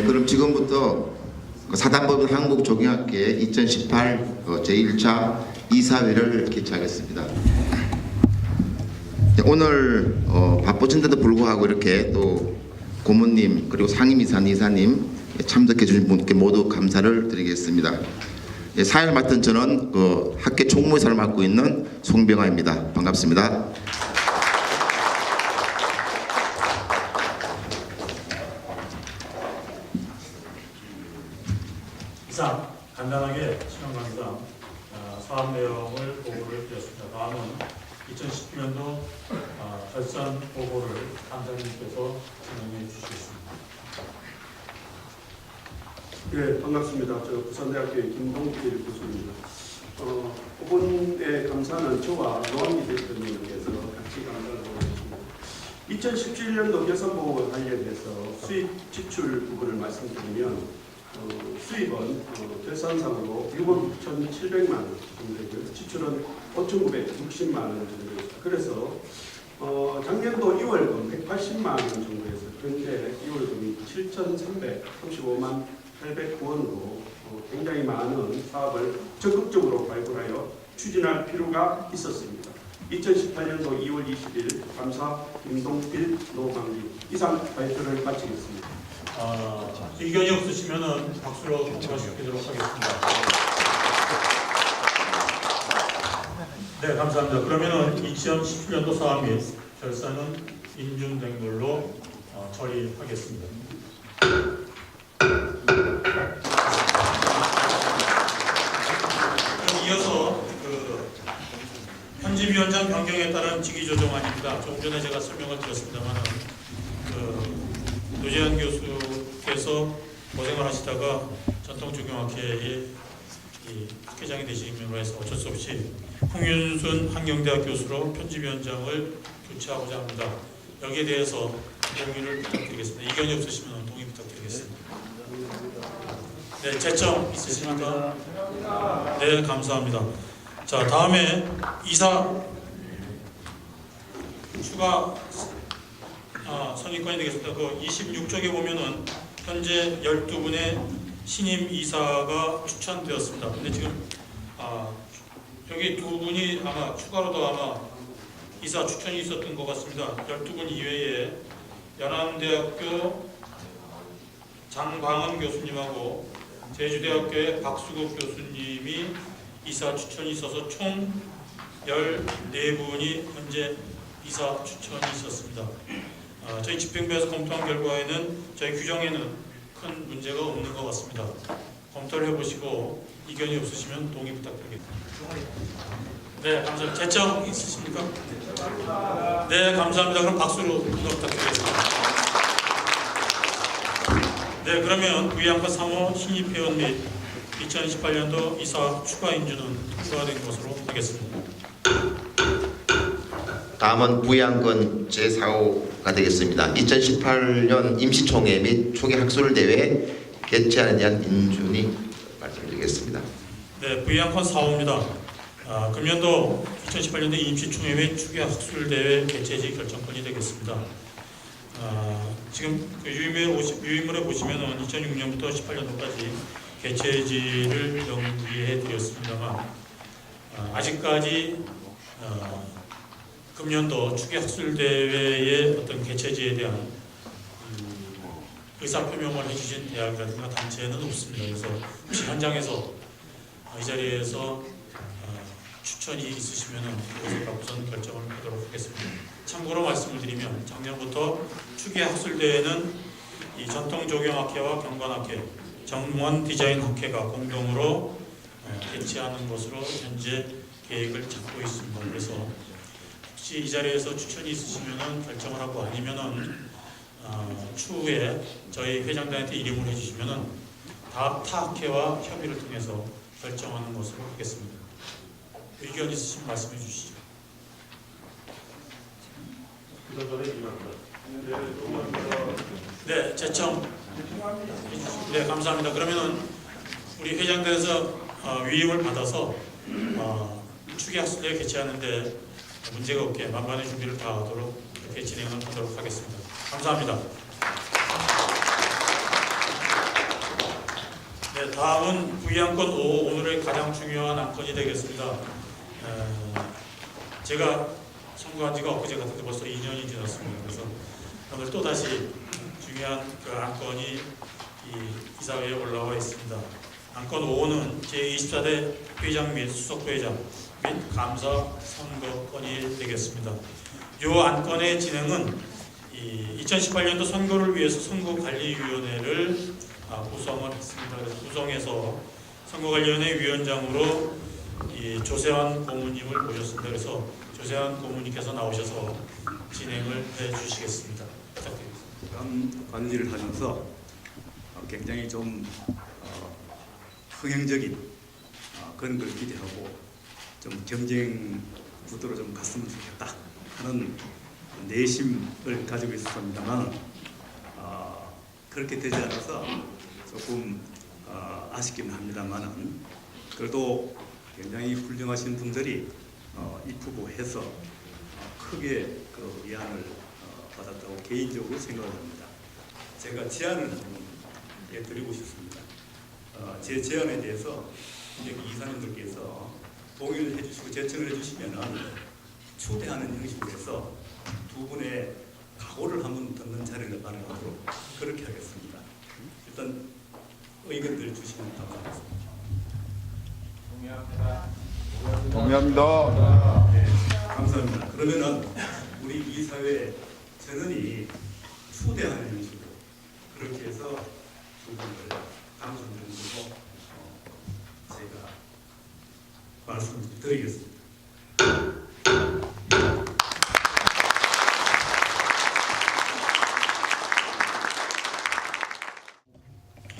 그럼 지금부터 사단법인 한국조경학회 2018 제1차 이사회를 개최하겠습니다. 오늘 바쁘신데도 불구하고 이렇게 또 고모님 그리고 상임이사님 참석해 주신 분께 모두 감사를 드리겠습니다. 사회를 맡은 저는 학회 총무이사를 맡고 있는 송병아입니다. 반갑습니다. 이상 간단하게 시간 관계상 사업 내용을 보고를 드렸습니다. 다음은 2019년도 결산 보고를 감사님께서 진행해 주시겠습니다. 네, 반갑습니다. 저 부산대학교의 김동필 교수입니다. 이번의 감사는 저와 노한기 대표님께서 같이 감사를 하고 있습니다. 2017년도 결산보고와 관련해서 수입 지출 부분을 말씀드리면 수입은 결산상으로 6억 6,700만 원 정도고요. 지출은 5,960만 원 정도입니다. 그래서 작년도 2월금 180만 원 정도에서 현재 2월금이 7,335만 809원으로 굉장히 많은 사업을 적극적으로 발굴하여 추진할 필요가 있었습니다. 2018년도 2월 20일 감사 김동필 노광기 이상 발표를 마치겠습니다. 의견이 없으시면 박수로 통과시키도록 하겠습니다. 네, 감사합니다. 그러면 2017년도 사업 및 결산은 인준된 걸로 처리하겠습니다. 이어서 편집위원장 변경에 따른 직위조정안입니다. 조금 전에 제가 설명을 드렸습니다만 노재현 교수께서 고생을 하시다가 전통조경학회의 학회장이 되시므로 해서 어쩔 수 없이 홍윤순 한경대학 교수로 편집위원장을 교체하고자 합니다. 여기에 대해서 동의를 부탁드리겠습니다. 이견이 없으시면 동의 부탁드리겠습니다. 네, 제청 있으십니까? 네, 감사합니다. 자, 다음에 이사 추가 선임권이 되겠습니다. 그 26쪽에 보면은 현재 12분의 신임 이사가 추천되었습니다. 근데 지금 여기 두 분이 아마 추가로도 아마 이사 추천이 있었던 것 같습니다. 12분 이외에 연암대학교 장방은 교수님하고 제주대학교의 박수국 교수님이 이사 추천이 있어서 총 14분이 현재 이사 추천이 있었습니다. 저희 집행부에서 검토한 결과에는 저희 규정에는 큰 문제가 없는 것 같습니다. 검토를 해보시고 이견이 없으시면 동의 부탁드리겠습니다. 네, 감사합니다. 제청 있으십니까? 네, 감사합니다. 그럼 박수로 부탁드리겠습니다. 네, 그러면 부의안건 3호 신입회원 및 2018년도 이사 추가 인준은 통과된 것으로 하겠습니다. 다음은 부의안건 제4호가 되겠습니다. 2018년 임시총회 및 총회학술대회 개최안에 대한 인준이 말씀드리겠습니다. 네, 부의안건 4호입니다. 금년도 2018년도 임시총회 및 총회학술대회 개최지 결정권이 되겠습니다. 지금 그 유인물에 보시면은 2006년부터 18년도까지 개최지를 명기해 드렸습니다만 아직까지 금년도 추계학술대회의 어떤 개최지에 대한 의사표명을 해주신 대학이라든가 단체는 없습니다. 그래서 혹시 현장에서 이 자리에서 추천이 있으시면 그것을 갖고선 결정을 하도록 하겠습니다. 참고로 말씀을 드리면 작년부터 추계학술대회는 이 전통조경학회와 경관학회, 정원디자인학회가 공동으로 개최하는 것으로 현재 계획을 잡고 있습니다. 그래서 혹시 이 자리에서 추천이 있으시면 결정을 하고 아니면은 추후에 저희 회장단한테 이름을 해주시면은 타 학회와 협의를 통해서 결정하는 것으로 하겠습니다. 의견 있으시면 말씀해 주시죠. 네, 제청. 네, 감사합니다. 그러면은 우리 회장단에서 위임을 받아서 추계학술대회 개최하는데 문제가 없게 만반의 준비를 다 하도록 이렇게 진행을 하도록 하겠습니다. 감사합니다. 네, 다음은 부의안건 5, 오늘의 가장 중요한 안건이 되겠습니다. 제가 선거한 지가 엊그제 같은데 벌써 2년이 지났습니다. 그래서 오늘 또 다시 중요한 그 안건이 이사회에 올라와 있습니다. 안건 5는 제24대 회장 및 수석부회장 및 감사 선거건이 되겠습니다. 이 안건의 진행은 2018년도 선거를 위해서 선거관리위원회를 구성을 했습니다. 그래서 구성해서 선거관리위원회 위원장으로 조세환 고문님을 모셨습니다. 그래서 조세환 고문님께서 나오셔서 진행을 해주시겠습니다. 부탁드립니다. 그런 관리를 하면서 굉장히 좀 흥행적인 그런 걸 기대하고 좀 경쟁 구도로 좀 갔으면 좋겠다 하는 내심을 가지고 있었습니다만 그렇게 되지 않아서 조금 아쉽긴 합니다만은 그래도 굉장히 훌륭하신 분들이 입후보 해서 크게 그 위안을 받았다고 개인적으로 생각을 합니다. 제가 제안을 한번 드리고 싶습니다. 제 제안에 대해서 여기 이사님들께서 동의를 해주시고 제청을 해주시면 초대하는 형식으로 해서 두 분의 각오를 한번 듣는 자리를 마련하도록 그렇게 하겠습니다. 일단 의견들 주시면 감사하겠습니다. 동의합니다. 네, 감사합니다. 그러면은 우리 이사회 전원이 초대하는 형식으로 그렇게 해서 두 분을 당선되는 거고 제가 말씀드리겠습니다.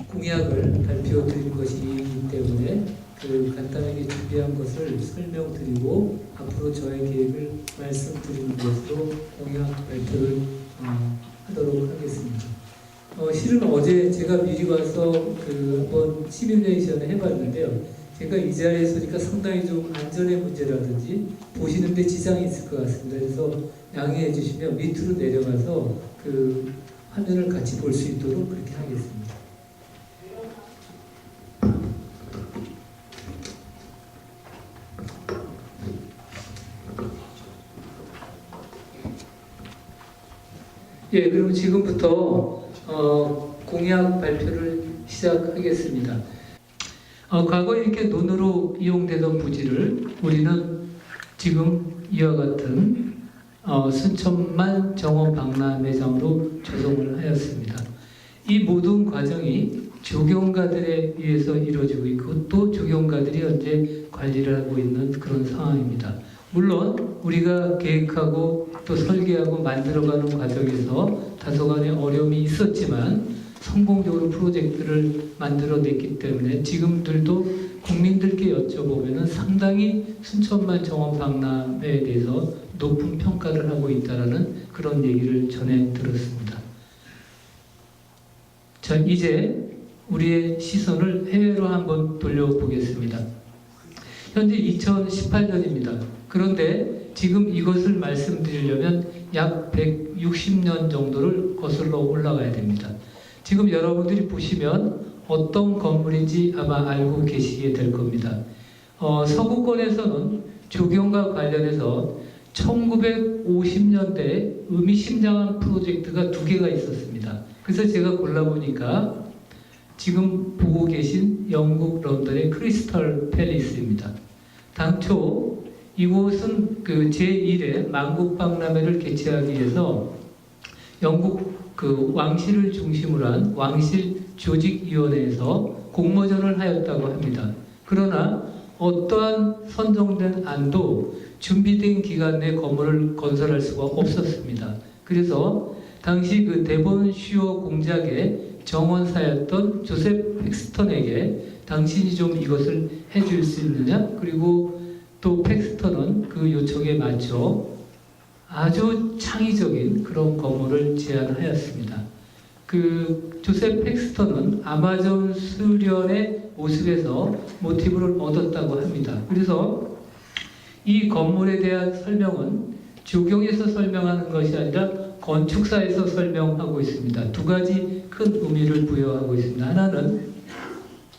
공약을 발표드릴 것이기 때문에 그 간단하게 준비한 것을 설명드리고 앞으로 저의 계획을 말씀드리는 것으로 공약 발표를 하도록 하겠습니다. 실은 어제 제가 미리 와서 한번 시뮬레이션을 해봤는데요. 제가 이 자리에 서니까 상당히 좀 안전의 문제라든지 보시는데 지장이 있을 것 같습니다. 그래서 양해해 주시면 밑으로 내려가서 그 화면을 같이 볼 수 있도록 그렇게 하겠습니다. 예, 그럼 지금부터 공약 발표를 시작하겠습니다. 과거에 이렇게 논으로 이용되던 부지를 우리는 지금 이와 같은 순천만 정원 박람회장으로 조성을 하였습니다. 이 모든 과정이 조경가들에 의해서 이루어지고 있고 또 조경가들이 현재 관리를 하고 있는 그런 상황입니다. 물론 우리가 계획하고 또 설계하고 만들어가는 과정에서 다소간의 어려움이 있었지만 성공적으로 프로젝트를 만들어냈기 때문에 지금들도 국민들께 여쭤보면 상당히 순천만 정원 박람회에 대해서 높은 평가를 하고 있다는 그런 얘기를 전해 들었습니다. 자, 이제 우리의 시선을 해외로 한번 돌려보겠습니다. 현재 2018년입니다. 그런데 지금 이것을 말씀드리려면 약 160년 정도를 거슬러 올라가야 됩니다. 지금 여러분들이 보시면 어떤 건물인지 아마 알고 계시게 될 겁니다. 서구권에서는 조경과 관련해서 1950년대에 의미심장한 프로젝트가 2개가 있었습니다. 그래서 제가 골라보니까 지금 보고 계신 영국 런던의 크리스털 팰리스입니다. 당초 이곳은 그 제1회 만국박람회를 개최하기 위해서 영국 그 왕실을 중심으로 한 왕실 조직위원회에서 공모전을 하였다고 합니다. 그러나 어떠한 선정된 안도 준비된 기간 내 건물을 건설할 수가 없었습니다. 그래서 당시 그 데본슈어 공작의 정원사였던 조셉 팩스턴에게 당신이 좀 이것을 해줄 수 있느냐? 그리고 또 팩스턴은 그 요청에 맞춰 아주 창의적인 그런 건물을 제안하였습니다. 그 조셉 팩스턴은 아마존 수련의 모습에서 모티브를 얻었다고 합니다. 그래서 이 건물에 대한 설명은 조경에서 설명하는 것이 아니라 건축사에서 설명하고 있습니다. 2가지 큰 의미를 부여하고 있습니다. 하나는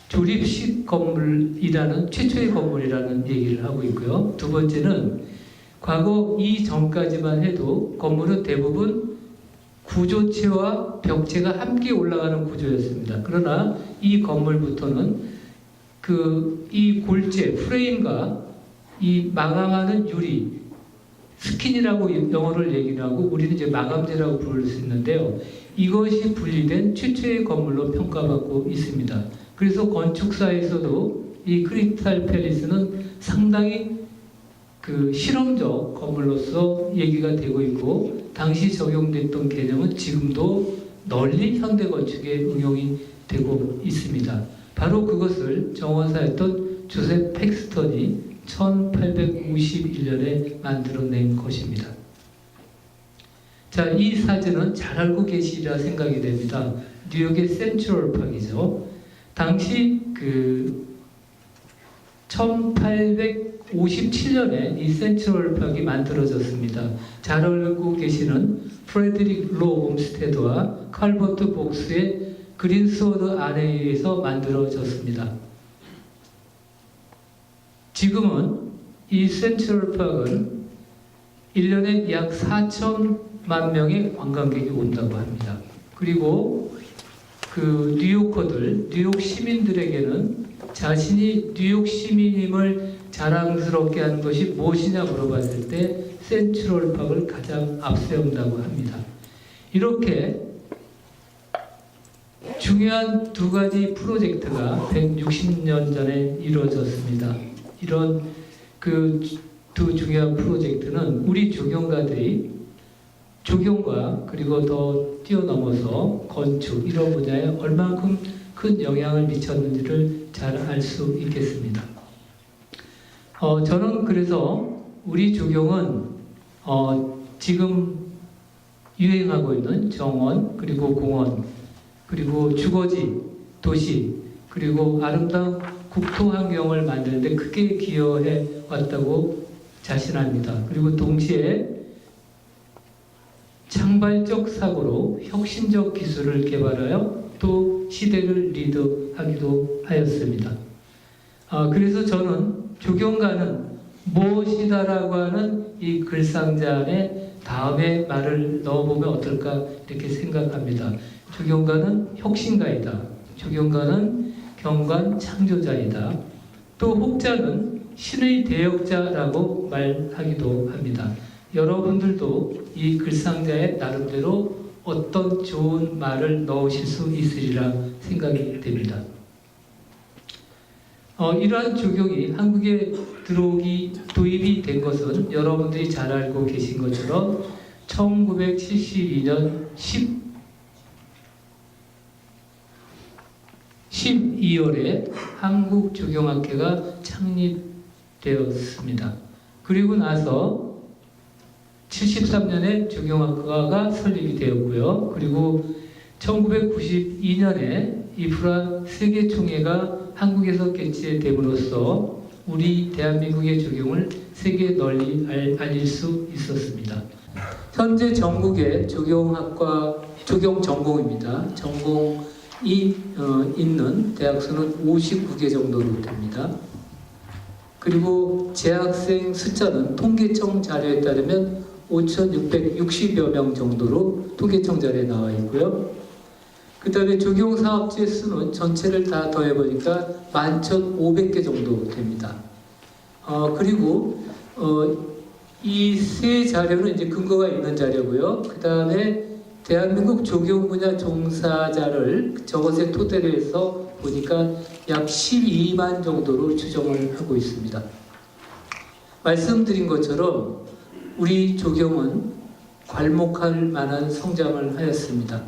조립식 건물이라는 최초의 건물이라는 얘기를 하고 있고요. 두 번째는 과거 이전까지만 해도 건물은 대부분 구조체와 벽체가 함께 올라가는 구조였습니다. 그러나 이 건물부터는 이 골재 프레임과 이 마감하는 유리 스킨이라고 영어를 얘기를 하고 우리는 이제 마감재라고 부를 수 있는데요. 이것이 분리된 최초의 건물로 평가받고 있습니다. 그래서 건축사에서도 이 크리스탈 팰리스는 상당히 실험적 건물로서 얘기가 되고 있고 당시 적용됐던 개념은 지금도 널리 현대 건축에 응용이 되고 있습니다. 바로 그것을 정원사였던 조셉 팩스턴이 1851년에 만들어낸 것입니다. 자, 이 사진은 잘 알고 계시리라 생각이 됩니다. 뉴욕의 센트럴 파크이죠. 당시 1857년에 이 센트럴 파크가 만들어졌습니다. 잘 알고 계시는 프레드릭 로 옴스테드와 칼버트 복스의 그린스워드 안에 의해서 만들어졌습니다. 지금은 이 센트럴 파크는 1년에 약 4천만 명의 관광객이 온다고 합니다. 그리고 뉴요커들, 뉴욕 시민들에게는 자신이 뉴욕 시민임을 자랑스럽게 하는 것이 무엇이냐 물어봤을 때 센트럴 파크를 가장 앞세운다고 합니다. 이렇게 중요한 두 가지 프로젝트가 160년 전에 이루어졌습니다. 이런 두 중요한 프로젝트는 우리 조경가들이 조경과 그리고 더 뛰어넘어서 건축 이런 분야에 얼만큼 큰 영향을 미쳤는지를 잘 알 수 있겠습니다. 저는 그래서 우리 조경은 지금 유행하고 있는 정원 그리고 공원 그리고 주거지 도시 그리고 아름다운 국토 환경을 만드는데 크게 기여해 왔다고 자신합니다. 그리고 동시에 창발적 사고로 혁신적 기술을 개발하여 또 시대를 리드하기도 하였습니다. 그래서 저는 조경가는 무엇이다라고 하는 이 글상자 안에 다음에 말을 넣어보면 어떨까 이렇게 생각합니다. 조경가는 혁신가이다. 조경가는 경관 창조자이다. 또 혹자는 신의 대역자라고 말하기도 합니다. 여러분들도 이 글상자의 나름대로 어떤 좋은 말을 넣으실 수 있으리라 생각이 됩니다. 이러한 조경이 한국에 도입이 된 것은 여러분들이 잘 알고 계신 것처럼 1972년 12월에 한국조경학회가 창립되었습니다. 그리고 나서 73년에 조경학과가 설립이 되었고요. 그리고 1992년에 이프라 세계총회가 한국에서 개최됨으로써 우리 대한민국의 조경을 세계에 널리 알릴 수 있었습니다. 현재 전국의 조경학과 조경 전공입니다. 전공이 있는 대학수는 59개 정도로 됩니다. 그리고 재학생 숫자는 통계청 자료에 따르면 5,660여 명 정도로 통계청 자료에 나와 있고요. 그 다음에 조경사업체 수는 전체를 다 더해보니까 11,500개 정도 됩니다. 그리고 이 세 자료는 이제 근거가 있는 자료고요. 그 다음에 대한민국 조경 분야 종사자를 저것에 토대로 해서 보니까 약 12만 정도로 추정을 하고 있습니다. 말씀드린 것처럼 우리 조경은 괄목할 만한 성장을 하였습니다.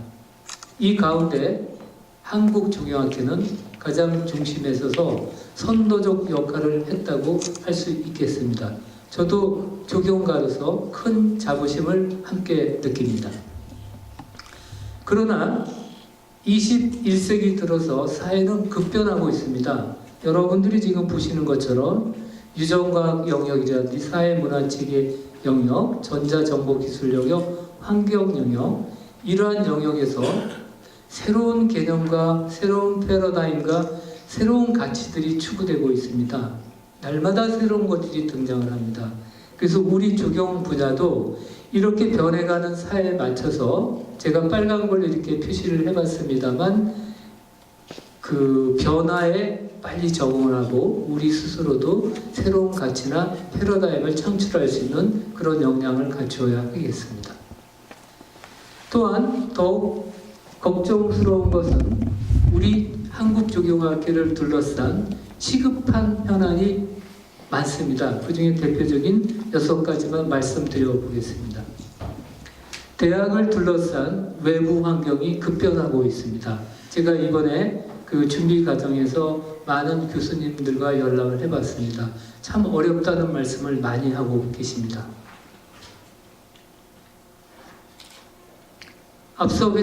이 가운데 한국조경학회는 가장 중심에 서서 선도적 역할을 했다고 할 수 있겠습니다. 저도 조경가로서 큰 자부심을 함께 느낍니다. 그러나 21세기 들어서 사회는 급변하고 있습니다. 여러분들이 지금 보시는 것처럼 유전과학 영역이라든지 사회문화체계 영역, 전자정보기술 영역, 환경 영역 이러한 영역에서 새로운 개념과 새로운 패러다임과 새로운 가치들이 추구되고 있습니다. 날마다 새로운 것들이 등장을 합니다. 그래서 우리 조경 분야도 이렇게 변해가는 사회에 맞춰서 제가 빨간 걸로 이렇게 표시를 해봤습니다만 그 변화에 빨리 적응을 하고 우리 스스로도 새로운 가치나 패러다임을 창출할 수 있는 그런 역량을 갖추어야 하겠습니다. 또한 더욱 걱정스러운 것은 우리 한국조경학회를 둘러싼 시급한 현안이 많습니다. 그 중에 대표적인 6가지만 말씀드려 보겠습니다. 대학을 둘러싼 외부 환경이 급변하고 있습니다. 제가 이번에 그 준비 과정에서 많은 교수님들과 연락을 해봤습니다. 참 어렵다는 말씀을 많이 하고 계십니다. 앞서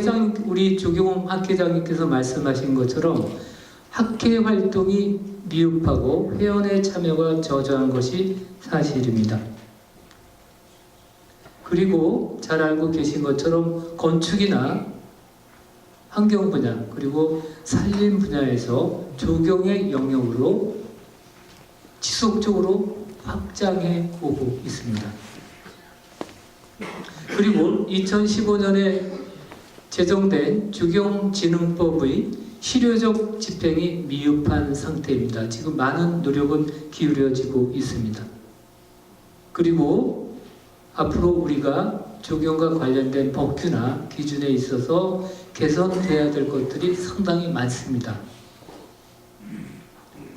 우리 조경홍 학회장님께서 말씀하신 것처럼 학회 활동이 미흡하고 회원의 참여가 저조한 것이 사실입니다. 그리고 잘 알고 계신 것처럼 건축이나 환경 분야 그리고 산림 분야에서 조경의 영역으로 지속적으로 확장해 오고 있습니다. 그리고 2015년에 제정된 조경진흥법의 실효적 집행이 미흡한 상태입니다. 지금 많은 노력은 기울여지고 있습니다. 그리고 앞으로 우리가 조경과 관련된 법규나 기준에 있어서 개선돼야 될 것들이 상당히 많습니다.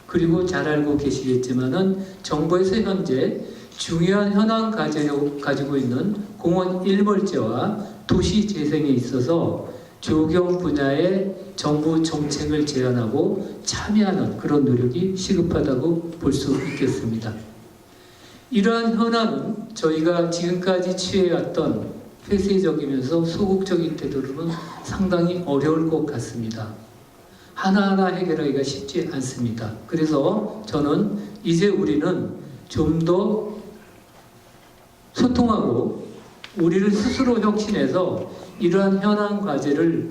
그리고 잘 알고 계시겠지만은 정부에서 현재 중요한 현안 가지고 있는 공원 일벌제와 도시 재생에 있어서 조경 분야의 정부 정책을 제안하고 참여하는 그런 노력이 시급하다고 볼 수 있겠습니다. 이러한 현안은 저희가 지금까지 취해왔던 폐쇄적이면서 소극적인 태도로는 상당히 어려울 것 같습니다. 하나하나 해결하기가 쉽지 않습니다. 그래서 저는 이제 우리는 좀 더 소통하고 우리를 스스로 혁신해서 이러한 현안 과제를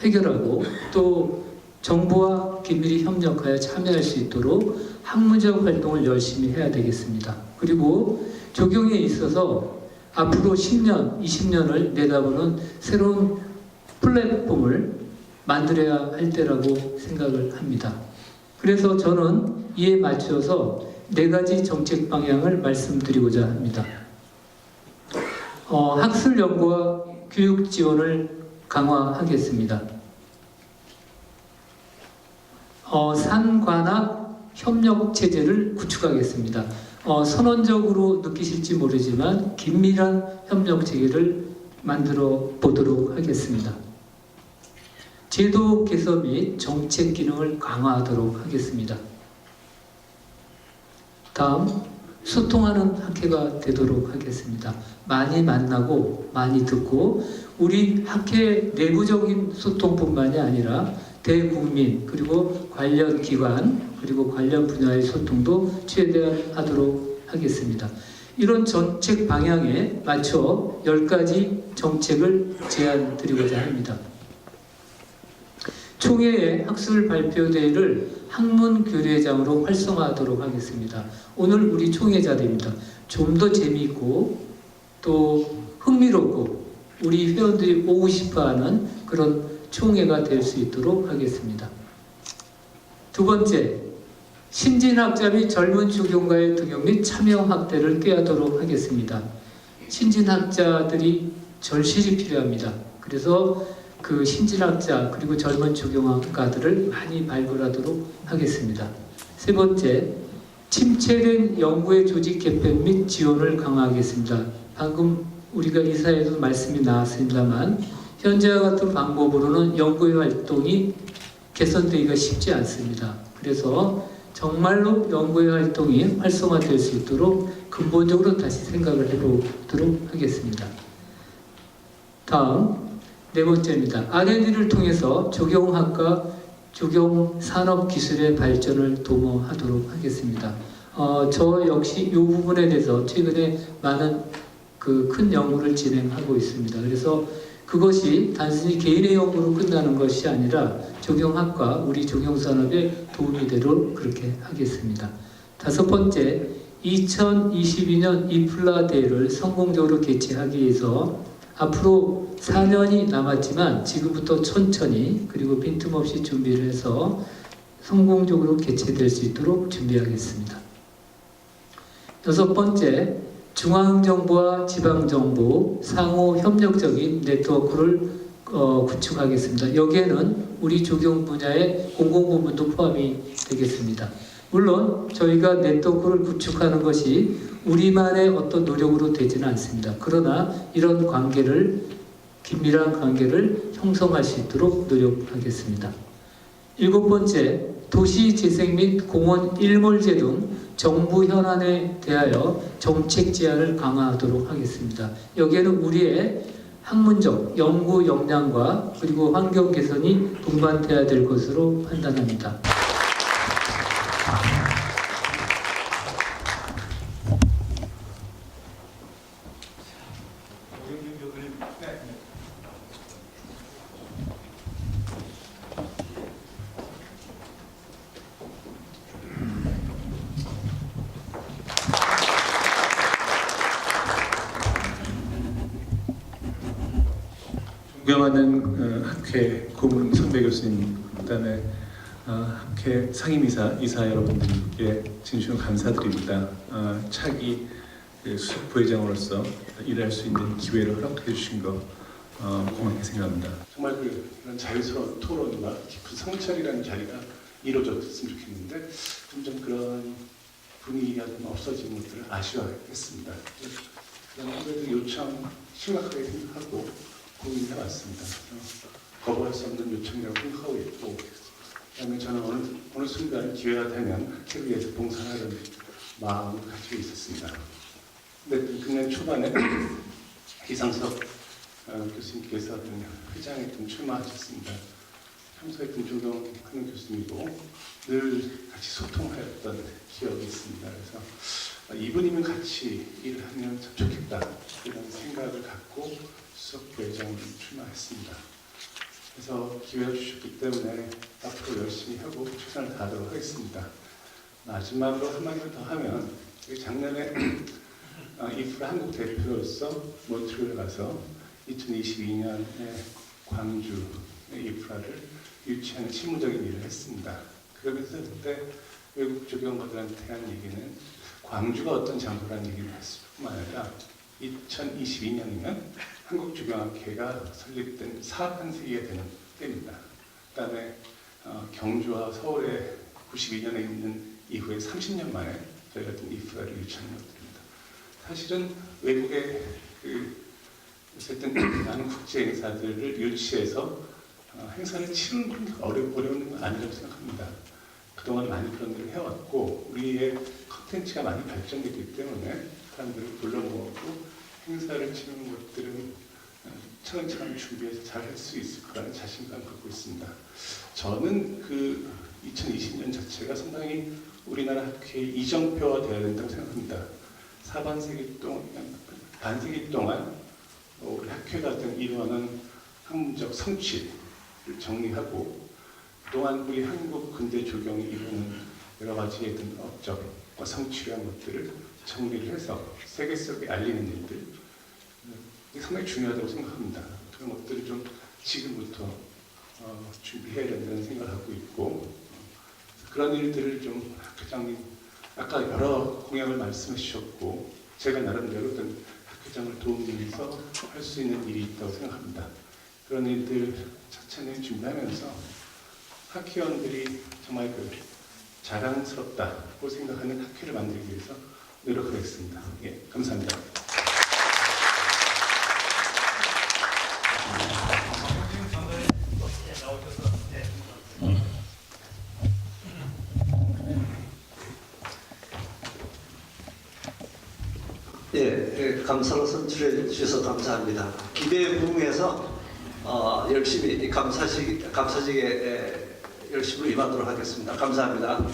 해결하고 또 정부와 긴밀히 협력하여 참여할 수 있도록 학문적 활동을 열심히 해야 되겠습니다. 그리고 조경에 있어서 앞으로 10년, 20년을 내다보는 새로운 플랫폼을 만들어야 할 때라고 생각을 합니다. 그래서 저는 이에 맞춰서 4가지 정책 방향을 말씀드리고자 합니다. 학술 연구와 교육 지원을 강화하겠습니다. 산관학 협력 체제를 구축하겠습니다. 선언적으로 느끼실지 모르지만 긴밀한 협력 체계를 만들어 보도록 하겠습니다. 제도 개선 및 정책 기능을 강화하도록 하겠습니다. 다음, 소통하는 학회가 되도록 하겠습니다. 많이 만나고 많이 듣고 우리 학회 내부적인 소통뿐만이 아니라 대국민 그리고 관련 기관 그리고 관련 분야의 소통도 최대한 하도록 하겠습니다. 이런 정책 방향에 맞춰 10가지 정책을 제안드리고자 합니다. 총회의 학술 발표 대회를 학문교류회장으로 활성화하도록 하겠습니다. 오늘 우리 총회 자리입니다. 좀 더 재미있고 또 흥미롭고 우리 회원들이 오고 싶어하는 그런 총회가 될 수 있도록 하겠습니다. 2번째, 신진학자 및 젊은 조경가의 등용 및 참여 확대를 꾀하도록 하겠습니다. 신진학자들이 절실히 필요합니다. 그래서 그 신진학자 그리고 젊은 조경가들을 많이 발굴하도록 하겠습니다. 3번째, 침체된 연구의 조직 개편 및 지원을 강화하겠습니다. 방금 우리가 이사에도 말씀이 나왔습니다만 현재와 같은 방법으로는 연구의 활동이 개선되기가 쉽지 않습니다. 그래서 정말로 연구의 활동이 활성화될 수 있도록 근본적으로 다시 생각을 해보도록 하겠습니다. 다음 4번째입니다. R&D를 통해서 조경학과 조경산업기술의 발전을 도모하도록 하겠습니다. 저 역시 이 부분에 대해서 최근에 많은 큰 연구를 진행하고 있습니다. 그래서 그것이 단순히 개인의 연구로 끝나는 것이 아니라 조경학과 우리 조경산업에 도움이 되도록 그렇게 하겠습니다. 다섯 번째, 2022년 이플라 대회를 성공적으로 개최하기 위해서 앞으로 4년이 남았지만 지금부터 천천히 그리고 빈틈없이 준비를 해서 성공적으로 개최될 수 있도록 준비하겠습니다. 여섯 번째, 중앙정부와 지방정부 상호 협력적인 네트워크를 구축하겠습니다. 여기에는 우리 조경 분야의 공공부문도 포함이 되겠습니다. 물론 저희가 네트워크를 구축하는 것이 우리만의 어떤 노력으로 되지는 않습니다. 그러나 이런 관계를, 긴밀한 관계를 형성할 수 있도록 노력하겠습니다. 일곱 번째, 도시재생 및 공원 일몰제 등 정부 현안에 대하여 정책 제안을 강화하도록 하겠습니다. 여기에는 우리의 학문적 연구 역량과 그리고 환경 개선이 동반돼야 될 것으로 판단합니다. 존경하는 학회 고문 선배 교수님, 그다음에 학회 상임이사, 이사 여러분들께 진심으로 감사드립니다. 차기 수석 부회장으로서 일할 수 있는 기회를 허락해 주신 거 고맙게 생각합니다. 정말 그런 자유스러운 토론과 깊은 성찰이라는 자리가 이루어졌으면 좋겠는데 점점 그런 분위기가 좀 없어진 것들을 아쉬워했습니다. 그런 후배들 요청 심각하게 생각하고 고민해 왔습니다. 거부할 수 없는 요청이라고 생각하고 있고, 그다음에 저는 어느 순간 기회가 되면 학회를 위해서 봉사하는 마음을 가지고 있었습니다. 근데 금년 초반에 이상석 교수님께서 회장에 좀 출마하셨습니다. 평소에 좀 존경하는 교수님이고 늘 같이 소통하였던 기억이 있습니다. 그래서 이분이면 같이 일을 하면 참 좋겠다 이런 생각을 갖고 수석 부회장으로 출마했습니다. 그래서 기회를 주셨기 때문에 앞으로 열심히 하고 최선을 다하도록 하겠습니다. 마지막으로 한마디를 더 하면 작년에 이프라 한국 대표로서 몬트리올에 가서 2022년에 광주 이프라를 유치하는 실무적인 일을 했습니다. 그러면서 그때 외국 조경가들한테 한 얘기는 광주가 어떤 장소라는 얘기를 했을 뿐만 아니라 2022년이면 한국조경학회가 설립된 4반세기가 되는 때입니다. 그다음에 경주와 서울에 92년에 있는 이후에 30년 만에 저희가 이프라를 유치하는 것들입니다. 사실은 외국의 어쨌든 많은 국제 행사들을 유치해서 행사를 치르는 건 어려운 건 아니라고 생각합니다. 그동안 많이 그런 일을 해왔고 우리의 컨텐츠가 많이 발전됐기 때문에 사람들을 불러 모으고 행사를 치르는 것들은 차근차근 준비해서 잘 할 수 있을 거라는 자신감을 갖고 있습니다. 저는 그 2020년 자체가 상당히 우리나라 학회의 이정표가 되어야 된다고 생각합니다. 반세기 동안 우리 학회가 이루어낸 학문적 성취를 정리하고 그동안 우리 한국 근대 조경이 이루는 여러 가지의 업적과 성취한 것들을 정리를 해서 세계 속에 알리는 일들 이게 상당히 중요하다고 생각합니다. 그런 것들을 좀 지금부터 준비해야 된다는 생각을 하고 있고 그런 일들을 좀 학회장님 아까 여러 공약을 말씀해 주셨고 제가 나름대로 학회장을 도움드리면서 할 수 있는 일이 있다고 생각합니다. 그런 일들 차근히 준비하면서 학회원들이 정말 자랑스럽다고 생각하는 학회를 만들기 위해서 노력하겠습니다. 예, 감사합니다. 감사로 선출해 주셔서 감사합니다. 기대에 부응해서 열심히 감사직에 열심히 임하도록 하겠습니다. 감사합니다.